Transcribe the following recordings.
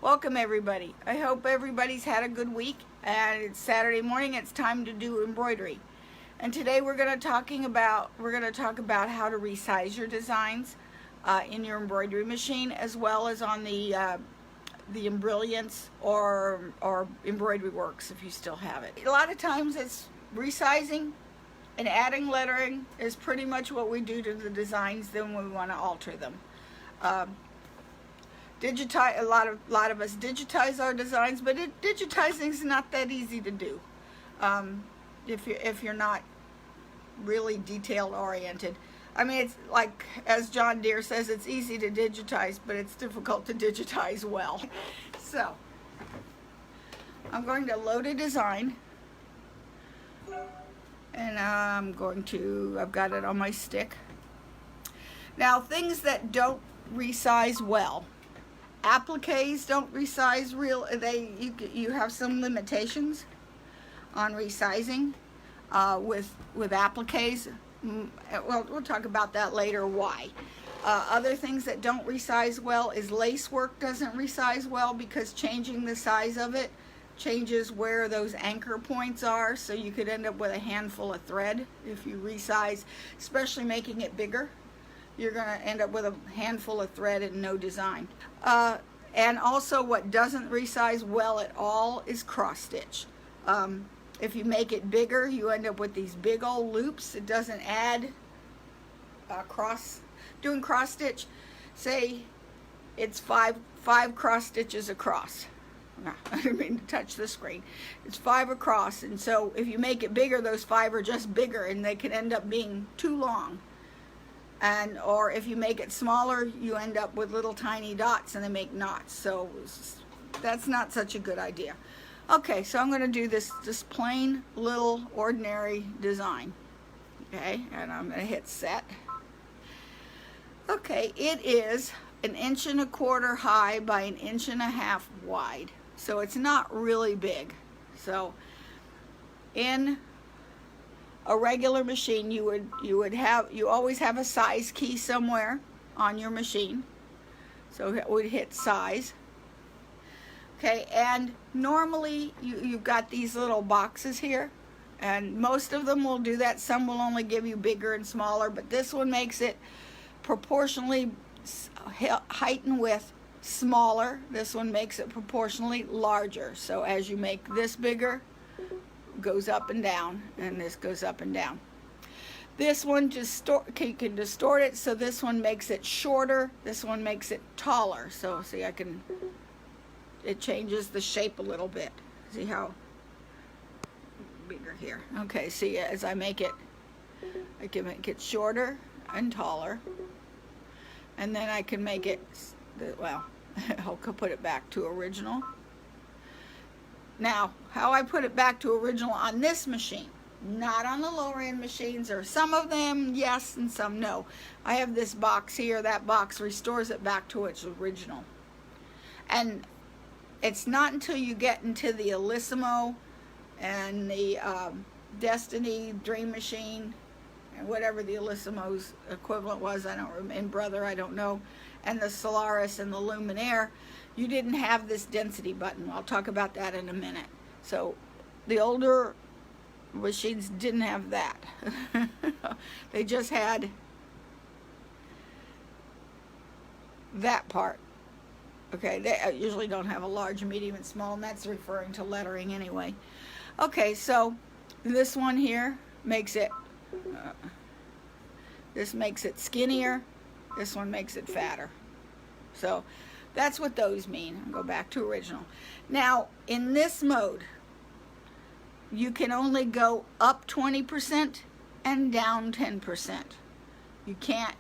Welcome everybody. I hope everybody's had a good week, and it's Saturday morning. It's time to do embroidery. And today we're going to talk about how to resize your designs in your embroidery machine, as well as on the Embrilliance or Embroidery Works if you still have it. A lot of times it's resizing and adding lettering is pretty much what we do to the designs. Then we want to alter them. Digitize, a lot of us digitize our designs, but digitizing is not that easy to do if you're not really detail oriented. I mean, it's like, as John Deere says, it's easy to digitize, but it's difficult to digitize well. So I'm going to load a design, and I've got it on my stick. Now, things that don't resize well. Appliques don't resize you have some limitations on resizing with appliques. Well, we'll talk about that later, why. Other things that don't resize well is lace work doesn't resize well, because changing the size of it changes where those anchor points are, so you could end up with a handful of thread if you resize, especially making it bigger. You're going to end up with a handful of thread and no design. And also what doesn't resize well at all is cross stitch. If you make it bigger, you end up with these big old loops. It doesn't add doing cross stitch. Say it's five cross stitches across. No, I didn't mean to touch the screen. It's 5 across, and so if you make it bigger, those 5 are just bigger and they can end up being too long. Or if you make it smaller, you end up with little tiny dots and they make knots. So that's not such a good idea. Okay, so I'm going to do this plain little ordinary design. Okay, and I'm going to hit set. Okay, it is 1.25 inches high by 1.5 inches wide. So it's not really big. So in a regular machine, you always have a size key somewhere on your machine. So it would hit size. Okay, and normally you've got these little boxes here, and most of them will do that. Some will only give you bigger and smaller, but this one makes it proportionally height and width smaller. This one makes it proportionally larger. So as you make this bigger, goes up and down, and this goes up and down. This one you can distort it, so this one makes it shorter, this one makes it taller. So see, it changes the shape a little bit. See how bigger here. Okay, see, as I make it, I can make it shorter and taller, and then I can make it, well, I'll put it back to original. Now, how I put it back to original on this machine, not on the lower end machines, or some of them yes and some no. I have this box here. That box restores it back to its original. And it's not until you get into the Elissimo and the Destiny Dream Machine, and whatever the Elissimo's equivalent was, I don't remember, and Brother, I don't know, and the Solaris and the Luminaire, you didn't have this density button. I'll talk about that in a minute. So the older machines didn't have that. They just had that part. Okay, they usually don't have a large, medium, and small, and that's referring to lettering anyway. Okay, so this one here makes it, this makes it skinnier, this one makes it fatter. So that's what those mean. I'll go back to original. Now, in this mode, you can only go up 20% and down 10%. You can't,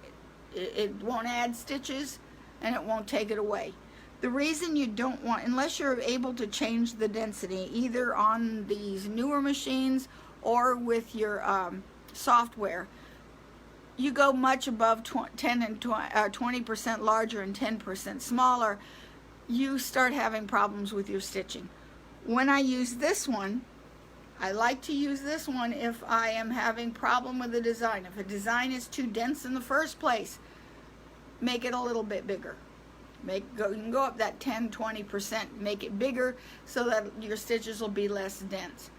it won't add stitches, and it won't take it away. The reason you don't want, unless you're able to change the density, either on these newer machines or with your software, you go much above 20% larger and 10% smaller, you start having problems with your stitching. When I use this one, I like to use this one if I am having problem with the design. If a design is too dense in the first place, make it a little bit bigger. You can go up that 10-20%, make it bigger so that your stitches will be less dense.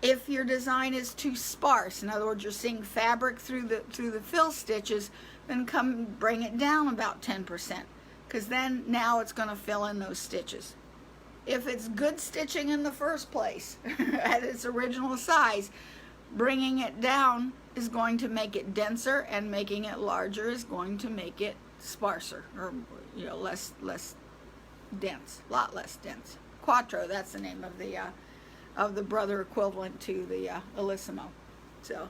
If your design is too sparse, in other words, you're seeing fabric through the fill stitches, then come bring it down about 10%, because then now it's going to fill in those stitches. If it's good stitching in the first place at its original size, bringing it down is going to make it denser, and making it larger is going to make it sparser, or less dense, a lot less dense. Quattro, that's the name of the brother equivalent to the Illissimo. So,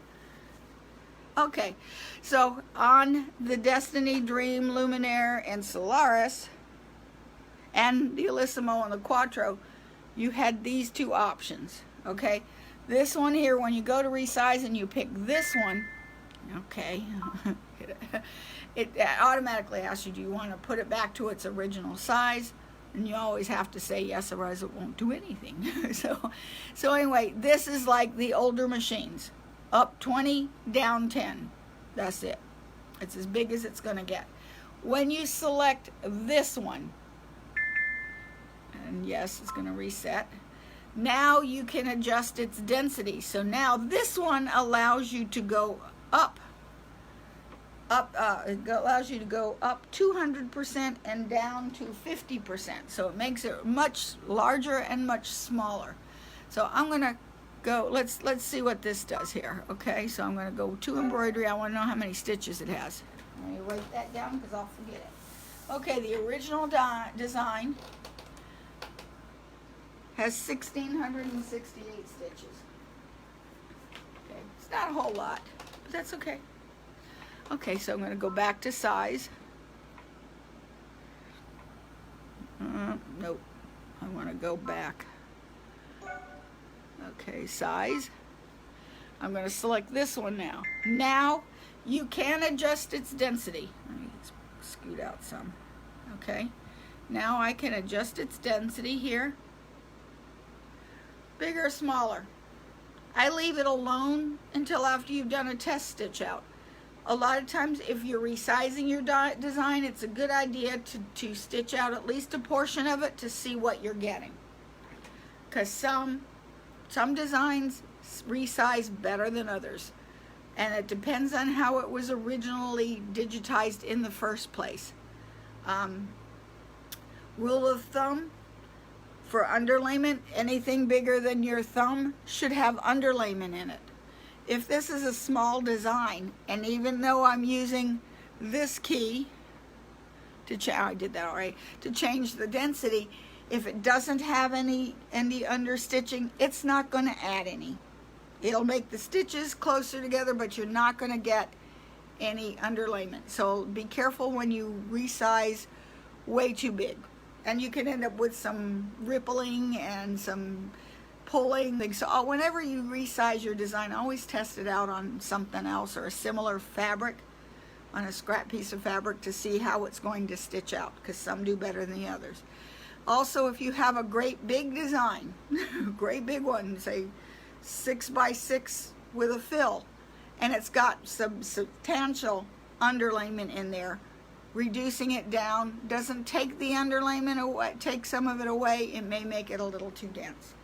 okay, so on the Destiny, Dream, Luminaire, and Solaris, and the Illissimo and the Quattro, you had these two options, okay? This one here, when you go to resize and you pick this one, okay, it automatically asks you, do you want to put it back to its original size? And you always have to say yes, otherwise it won't do anything. So anyway, this is like the older machines. Up 20, down 10. That's it. It's as big as it's going to get. When you select this one, and yes, it's going to reset, now you can adjust its density. So now this one allows you to go up. It allows you to go up 200% and down to 50%. So it makes it much larger and much smaller. So I'm going to go, let's see what this does here. Okay, so I'm going to go to embroidery. I want to know how many stitches it has. Let me write that down because I'll forget it. Okay, the original design has 1,668 stitches. Okay, it's not a whole lot, but that's okay. Okay, so I'm going to go back to size. Nope. I want to go back. Okay, size. I'm going to select this one now. Now, you can adjust its density. Let me scoot out some. Okay. Now I can adjust its density here. Bigger or smaller. I leave it alone until after you've done a test stitch out. A lot of times, if you're resizing your design, it's a good idea to stitch out at least a portion of it to see what you're getting. Because some designs resize better than others. And it depends on how it was originally digitized in the first place. Rule of thumb, for underlayment, anything bigger than your thumb should have underlayment in it. If this is a small design, and even though I'm using this key to I did that already, to change the density, if it doesn't have any understitching, it's not going to add any. It'll make the stitches closer together, but you're not going to get any underlayment. So be careful when you resize way too big. And you can end up with some rippling and some pulling things. So whenever you resize your design, always test it out on something else or a similar fabric, on a scrap piece of fabric, to see how it's going to stitch out, because some do better than the others. Also, if you have a great big design, great big one, say 6x6 with a fill, and it's got some substantial underlayment in there, reducing it down doesn't take the underlayment away, take some of it away. It may make it a little too dense.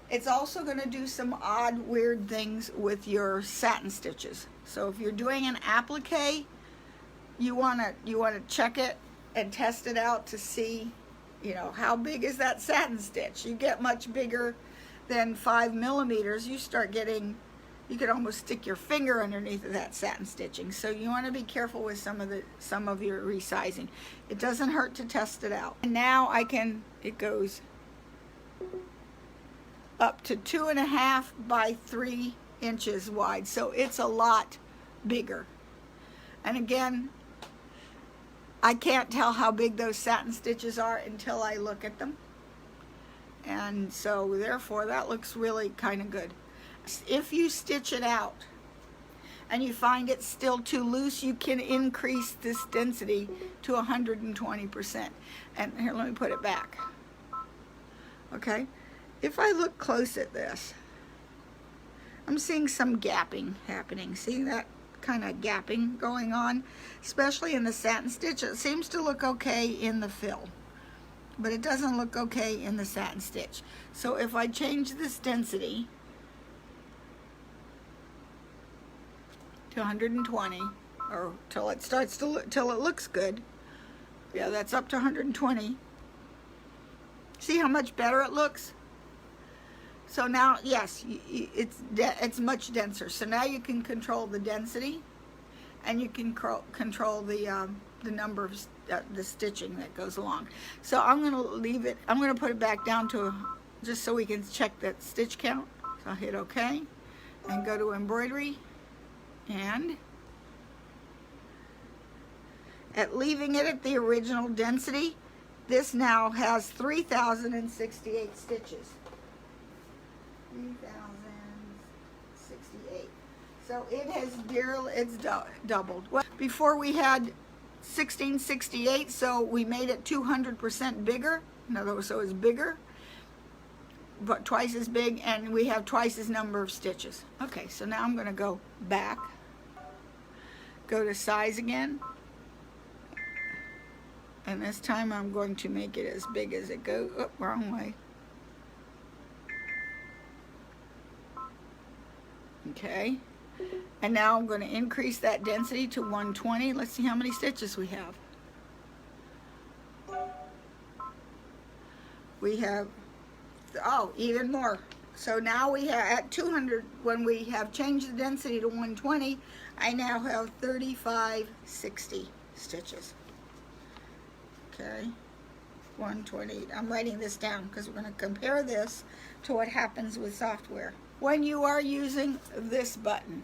It's also going to do some odd, weird things with your satin stitches. So if you're doing an applique, you want to check it and test it out to see, how big is that satin stitch. You get much bigger than 5 millimeters, you start getting, you could almost stick your finger underneath of that satin stitching. So you want to be careful with some of your resizing. It doesn't hurt to test it out. And now it goes up to 2.5 by 3 inches wide. So it's a lot bigger. And again, I can't tell how big those satin stitches are until I look at them. And so therefore that looks really kind of good. If you stitch it out and you find it still too loose, you can increase this density to 120%. And here, let me put it back. Okay, if I look close at this, I'm seeing some gapping happening. See that kind of gapping going on, especially in the satin stitch. It seems to look okay in the fill, but it doesn't look okay in the satin stitch. So if I change this density to 120, or till it starts to look, till it looks good. Yeah, that's up to 120. See how much better it looks? So now, yes, it's much denser. So now you can control the density, and you can control the number of the stitching that goes along. So I'm going to leave it. I'm going to put it back down to just so we can check that stitch count. So I'll hit OK, and go to embroidery, and leaving it at the original density. This now has 3,068 stitches. 3,068. So it has doubled. Well, before we had 1668, so we made it 200% bigger. In other words, so it's bigger, but twice as big, and we have twice as number of stitches. Okay, so now I'm going to go back, go to size again, and this time I'm going to make it as big as it goes. Oh, wrong way. Okay, and now I'm going to increase that density to 120. Let's see how many stitches we have. We have, oh, even more. So now we have at 200, when we have changed the density to 120, I now have 3560 stitches. Okay, 120. I'm writing this down because we're going to compare this to what happens with software. When you are using this button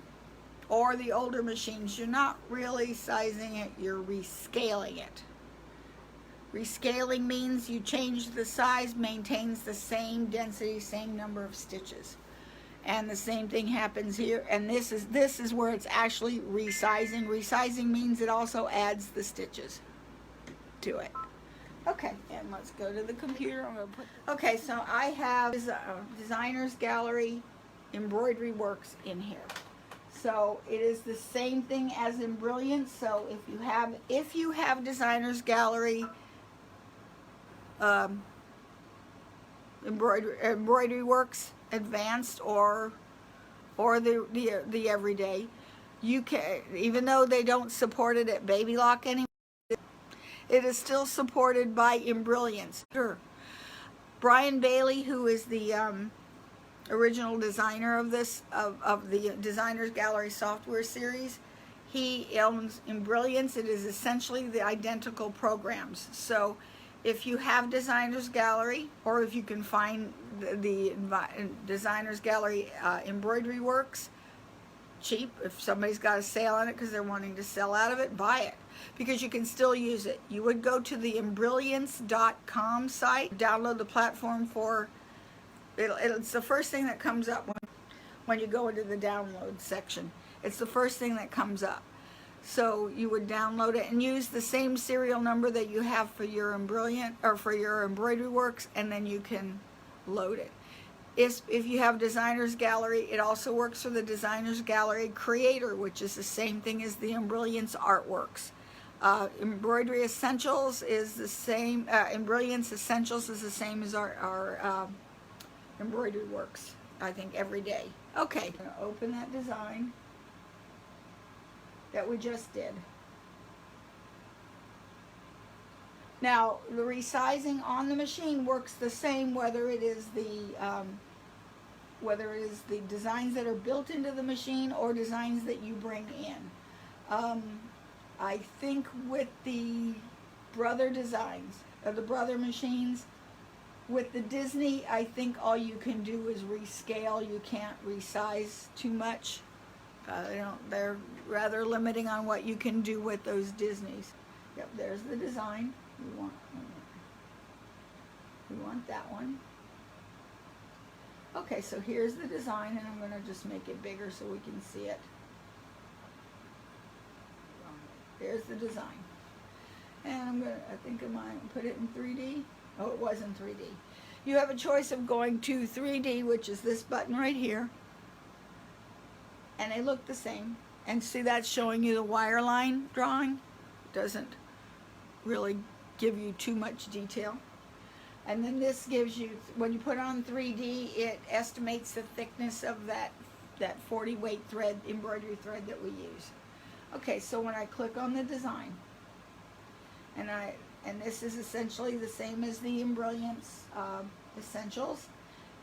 or the older machines, you're not really sizing it, you're rescaling it. Rescaling means you change the size, maintains the same density, same number of stitches. And the same thing happens here, and this is where it's actually resizing. Resizing means it also adds the stitches to it. Okay, and let's go to the computer. I'm going to put, okay, so I have Designer's Gallery Embroidery Works in here. So it is the same thing as in Brilliant. So if you have Designer's Gallery Embroidery Works Advanced or the Everyday, you can, even though they don't support it at Baby Lock anymore, it is still supported by Embrilliance. Sure. Brian Bailey, who is the original designer of this, of the Designer's Gallery software series, he owns Embrilliance. It is essentially the identical programs. So if you have Designer's Gallery, or if you can find the Designer's Gallery Embroidery Works cheap, if somebody's got a sale on it because they're wanting to sell out of it, buy it, because you can still use it. You would go to the embrilliance.com site, download the platform for it's the first thing that comes up when you go into the download section. It's the first thing that comes up. So you would download it and use the same serial number that you have for your Embrilliant or for your Embroidery Works, and then you can load it. If you have Designer's Gallery, it also works for the Designer's Gallery Creator, which is the same thing as the Embrilliance Artworks. Embroidery Essentials is the same. Embrilliance Essentials is the same as our Embroidery Works, I think, every day. Okay, I'm going to open that design that we just did. Now, the resizing on the machine works the same whether it is the designs that are built into the machine or designs that you bring in. I think with the Brother designs, the Brother machines, with the Disney, I think all you can do is rescale. You can't resize too much. They're rather limiting on what you can do with those Disneys. Yep, there's the design. We want that one. Okay, so here's the design, and I'm going to just make it bigger so we can see it. There's the design. And I'm going to, I think I might put it in 3D. Oh, it was in 3D. You have a choice of going to 3D, which is this button right here. And they look the same. And see, that's showing you the wire line drawing. Doesn't really give you too much detail. And then this gives you, when you put on 3D, it estimates the thickness of that 40 weight thread, embroidery thread that we use. Okay, so when I click on the design, and this is essentially the same as the Embrilliance Essentials,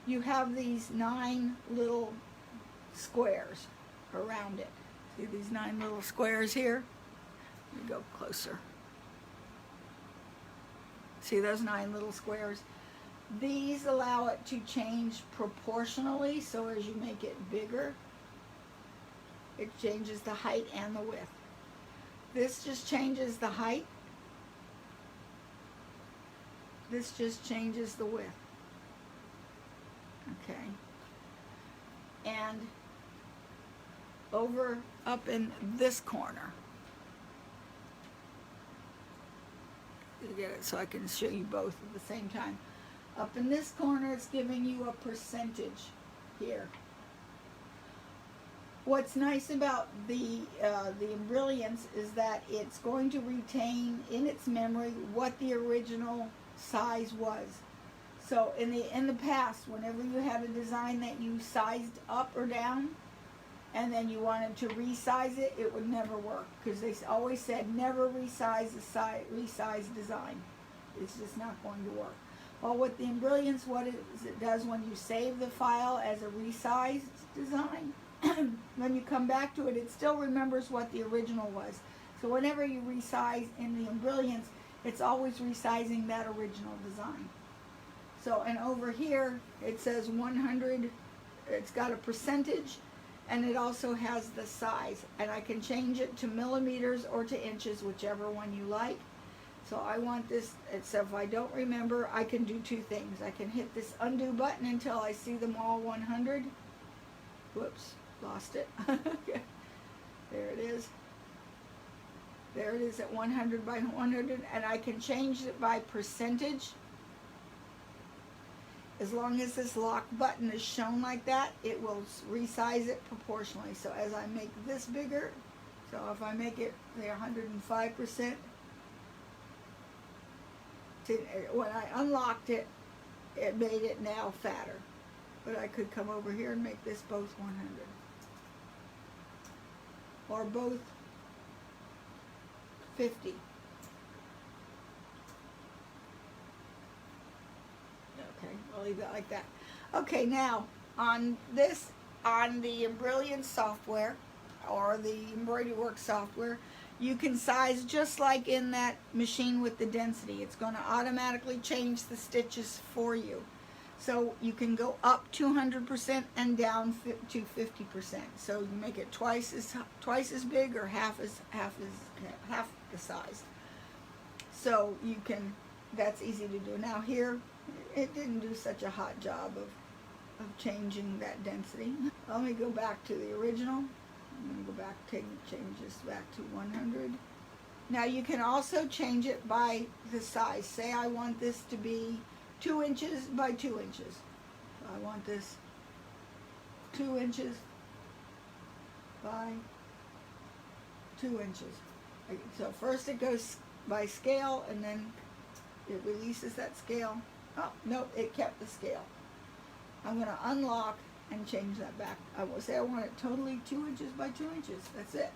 you have these 9 little squares around it. See these 9 little squares here? Let me go closer. See those 9 little squares? These allow it to change proportionally, so as you make it bigger, it changes the height and the width. This just changes the height. This just changes the width. Okay. And over up in this corner, you get it so I can show you both at the same time. Up in this corner, it's giving you a percentage here. What's nice about the Embrilliance is that it's going to retain in its memory what the original size was. So in the past, whenever you had a design that you sized up or down, and then you wanted to resize it, it would never work, because they always said never resize a resized design. It's just not going to work. Well, with the Embrilliance, what it does when you save the file as a resized design, when you come back to it, it still remembers what the original was. So whenever you resize in the Embrilliance, it's always resizing that original design. So, and over here, it says 100, it's got a percentage, and it also has the size. And I can change it to millimeters or to inches, whichever one you like. So I want this, so if I don't remember, I can do 2 things. I can hit this undo button until I see them all 100. Whoops, lost it. Okay. There it is. There it is at 100 by 100, and I can change it by percentage. As long as this lock button is shown like that, it will resize it proportionally. So as I make this bigger, so if I make it 105%, when I unlocked it, it made it now fatter. But I could come over here and make this both 100. Or both 50. Okay, I'll leave that like that. Okay, now on this, on the Embrilliance software or the Embroidery Works software, you can size just like in that machine with the density. It's going to automatically change the stitches for you. So you can go up 200% and down to 50%. So you make it twice as big or half the size. So you can, that's easy to do. Now here, it didn't do such a hot job of changing that density. Let me go back to the original. I'm going to go back, change this back to 100. Now you can also change it by the size. Say I want this to be 2 inches by 2 inches. So I want this 2 inches by 2 inches. So first it goes by scale, and then it releases that scale. Oh, nope, it kept the scale. I'm going to unlock and change that back. I will say I want it totally 2 inches by 2 inches. That's it.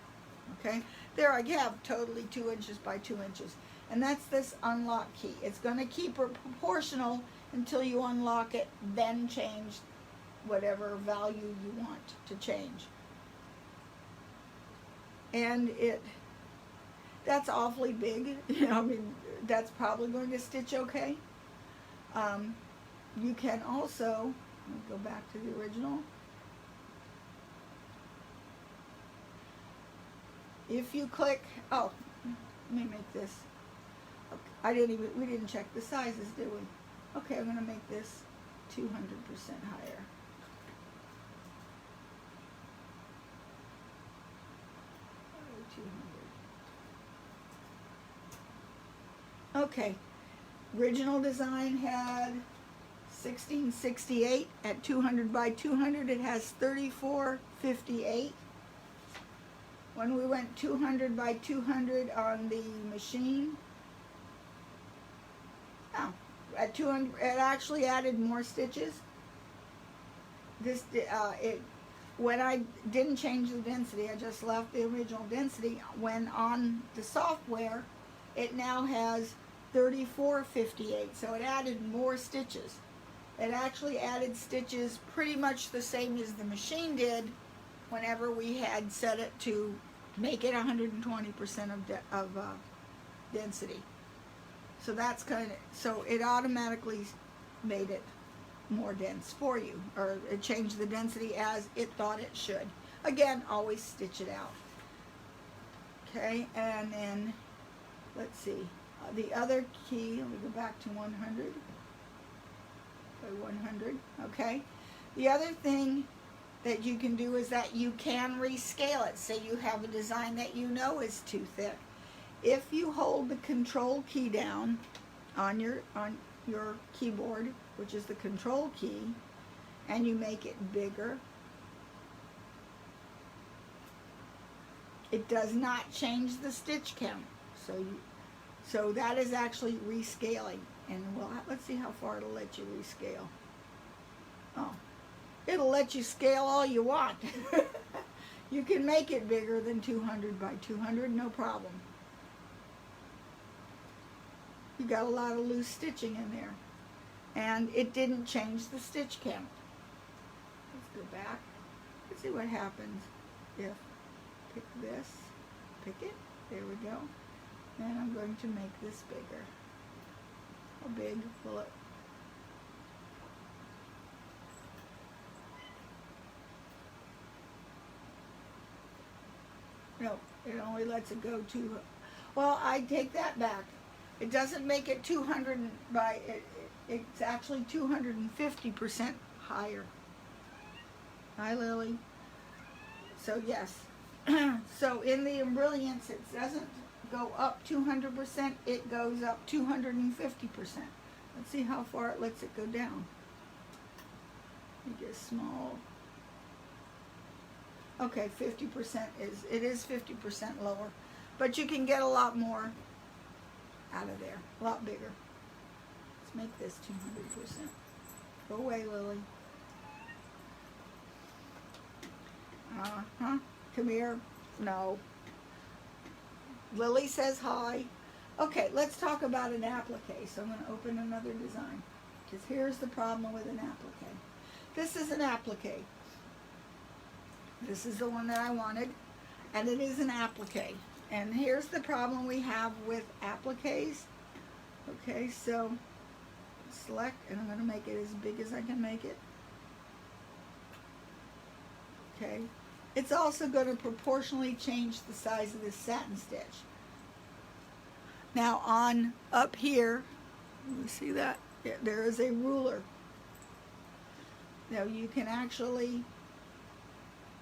Okay? There I have totally 2 inches by 2 inches. And that's this unlock key. It's going to keep it proportional until you unlock it, then change whatever value you want to change. And that's awfully big. You know, I mean, that's probably going to stitch okay. You can also, let me go back to the original. If you click, oh, let me make this. Okay, we didn't check the sizes, did we? Okay, I'm going to make this 200% higher. Okay, original design had 1668 at 200 by 200. It has 3458. when we went 200 by 200 on the machine. Oh, at 200, it actually added more stitches. When I didn't change the density, I just left the original density. When on the software, it now has 3458, so it added more stitches. It actually added stitches pretty much the same as the machine did whenever we had set it to make it 120% of density. So that's so it automatically made it more dense for you, or it changed the density as it thought it should. Again, always stitch it out. Okay, and then let's see, the other key, let me go back to 100 by 100. Okay, the other thing that you can do is that you can rescale it. Say you have a design that you know is too thick. If you hold the control key down on your keyboard, which is the control key, and you make it bigger, it does not change the stitch count. So that is actually rescaling. And let's see how far it'll let you rescale. Oh, it'll let you scale all you want. You can make it bigger than 200 by 200, no problem. You got a lot of loose stitching in there. And it didn't change the stitch count. Let's go back. Let's see what happens if pick this, pick it, there we go. And I'm going to make this bigger. How big will it? No, it only lets it go to, well, I take that back. It doesn't make it 200 by, it's actually 250% higher. Hi, Lily. So yes, so in the Brilliance, it doesn't go up 200%, it goes up 250%. Let's see how far it lets it go down. It gets small. Okay, 50% it is 50% lower, but you can get a lot more out of there, a lot bigger. Let's make this 200%. Go away, Lily. Come here. No. Lily says hi. Okay, let's talk about an applique. So I'm going to open another design, because here's the problem with an applique. This is an applique. This is the one that I wanted, and it is an applique. And here's the problem we have with appliques. Okay, so select, and I'm going to make it as big as I can make it. Okay, it's also going to proportionally change the size of this satin stitch. Now on up here, you see that? Yeah, there is a ruler. Now you can actually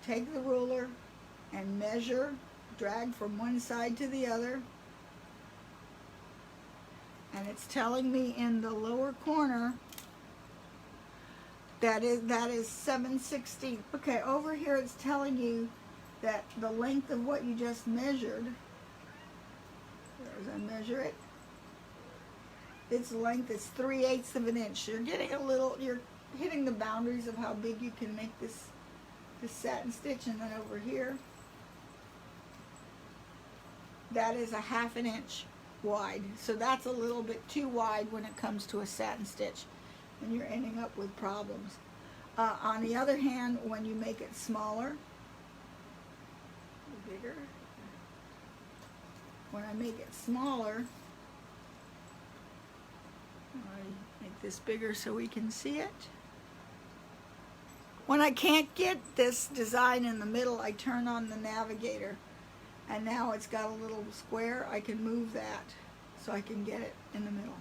take the ruler and measure, drag from one side to the other, and it's telling me in the lower corner that is 7/16. Okay, over here it's telling you that the length of what you just measured, as I measure it, its length is 3/8 of an inch. You're getting a little, you're hitting the boundaries of how big you can make this satin stitch. And then over here, that is 1/2 an inch wide. So that's a little bit too wide when it comes to a satin stitch, and you're ending up with problems. On the other hand, when you make it smaller, bigger, when I make it smaller, I make this bigger so we can see it. When I can't get this design in the middle, I turn on the Navigator, and now it's got a little square. I can move that so I can get it in the middle.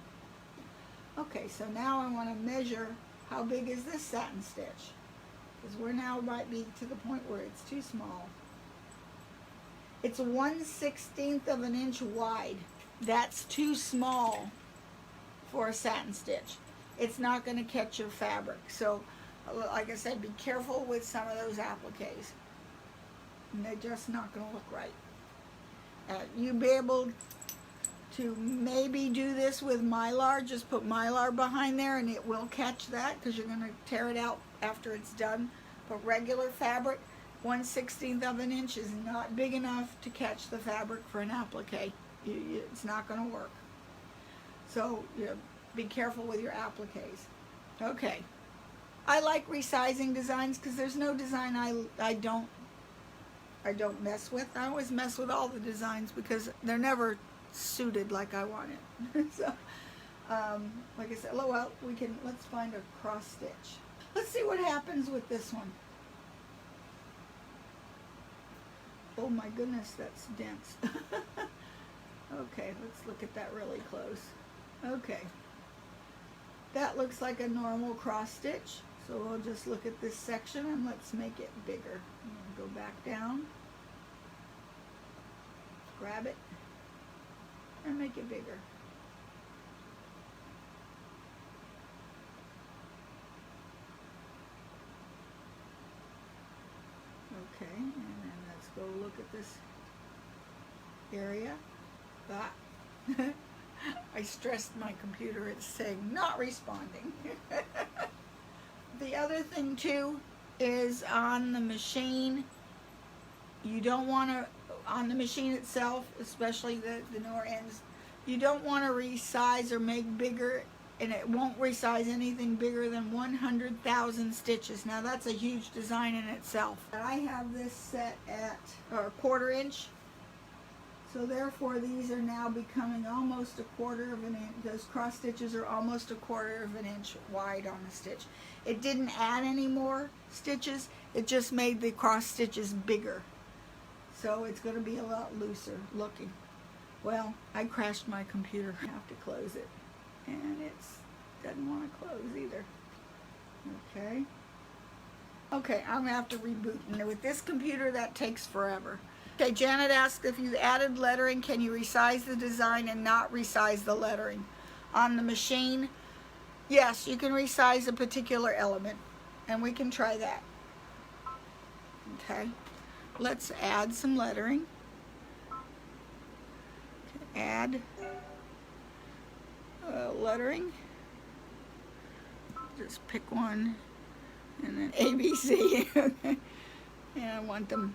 Okay, so now I want to measure how big is this satin stitch, because we're now might be to the point where it's too small. It's 1/16 of an inch wide. That's too small for a satin stitch. It's not going to catch your fabric. So like I said, be careful with some of those appliques. and they're just not going to look right. You'll be able to maybe do this with Mylar. Just put Mylar behind there and it will catch that, because you're going to tear it out after it's done. But regular fabric, 1/16 of an inch is not big enough to catch the fabric for an applique. It's not going to work. So be careful with your appliques. Okay. I like resizing designs because there's no design I don't mess with. I always mess with all the designs because they're never suited like I want it. So, like I said, well, let's find a cross stitch. Let's see what happens with this one. Oh my goodness, that's dense. Okay, let's look at that really close. Okay. That looks like a normal cross stitch. So we'll just look at this section and let's make it bigger. Go back down. Grab it and make it bigger. Okay, and then let's go look at this area. I stressed my computer, it's saying not responding. The other thing too is on the machine, you don't want to, on the machine itself, especially the newer ends, you don't want to resize or make bigger, and it won't resize anything bigger than 100,000 stitches. Now that's a huge design in itself. I have this set at a 1/4 inch, so therefore these are now becoming almost a 1/4 of an inch. Those cross stitches are almost a 1/4 of an inch wide on the stitch. It didn't add any more stitches, it just made the cross stitches bigger. So it's going to be a lot looser looking. Well, I crashed my computer. I have to close it. And it doesn't want to close either. Okay. Okay, I'm going to have to reboot. And with this computer, that takes forever. Okay, Janet asked, if you added lettering, can you resize the design and not resize the lettering? On the machine, yes, you can resize a particular element. And we can try that. Okay. Let's add some lettering. Add lettering. Just pick one and then ABC. And I want them,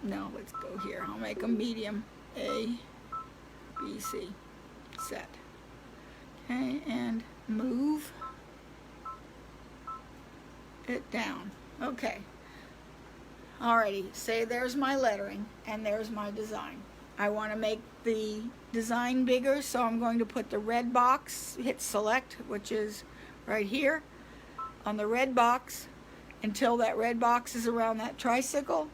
no, let's go here. I'll make them medium. A, B, C. Set. Okay, and move it down. Okay. Alrighty, say there's my lettering and there's my design. I want to make the design bigger, so I'm going to put the red box, hit select, which is right here, on the red box until that red box is around that tricycle,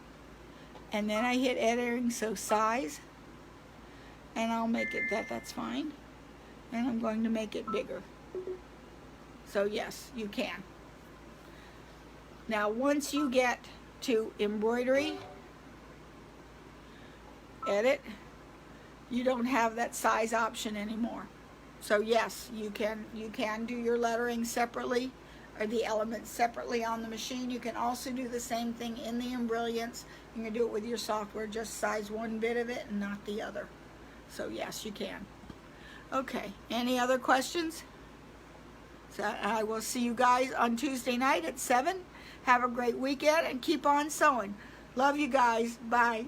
and then I hit editing, so size, and I'll make it that's fine, and I'm going to make it bigger. So yes, you can. Now once you get to embroidery, edit, you don't have that size option anymore. So yes, you can do your lettering separately, or the elements separately on the machine. You can also do the same thing in the Embrilliance. You can do it with your software, just size one bit of it and not the other. So yes, you can. Okay, any other questions? So I will see you guys on Tuesday night at 7. Have a great weekend and keep on sewing. Love you guys. Bye.